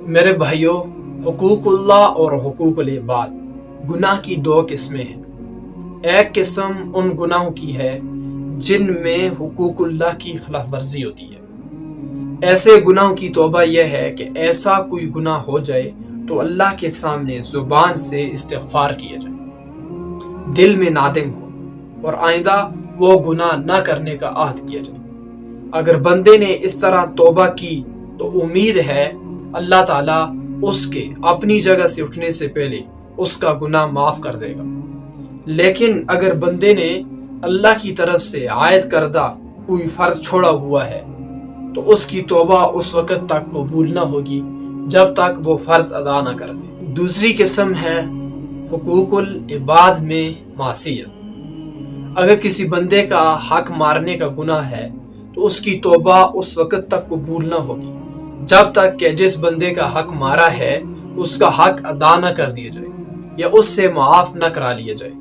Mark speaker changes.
Speaker 1: میرے بھائیوں، حقوق اللہ اور حقوق العباد گناہ کی دو قسمیں ہیں۔ ایک قسم ان گناہوں کی ہے جن میں حقوق اللہ کی خلاف ورزی ہوتی ہے۔ ایسے گناہوں کی توبہ یہ ہے کہ ایسا کوئی گناہ ہو جائے تو اللہ کے سامنے زبان سے استغفار کیا جائے، دل میں نادم ہو اور آئندہ وہ گناہ نہ کرنے کا عہد کیا جائے۔ اگر بندے نے اس طرح توبہ کی تو امید ہے اللہ تعالیٰ اس کے اپنی جگہ سے اٹھنے سے پہلے اس کا گناہ معاف کر دے گا۔ لیکن اگر بندے نے اللہ کی طرف سے عائد کردہ کوئی فرض چھوڑا ہوا ہے تو اس کی توبہ اس وقت تک قبول نہ ہوگی جب تک وہ فرض ادا نہ کر دے۔ دوسری قسم ہے حقوق العباد میں معصیت۔ اگر کسی بندے کا حق مارنے کا گناہ ہے تو اس کی توبہ اس وقت تک قبول نہ ہوگی جب تک کہ جس بندے کا حق مارا ہے اس کا حق ادا نہ کر دیا جائے یا اس سے معاف نہ کرا لیا جائے۔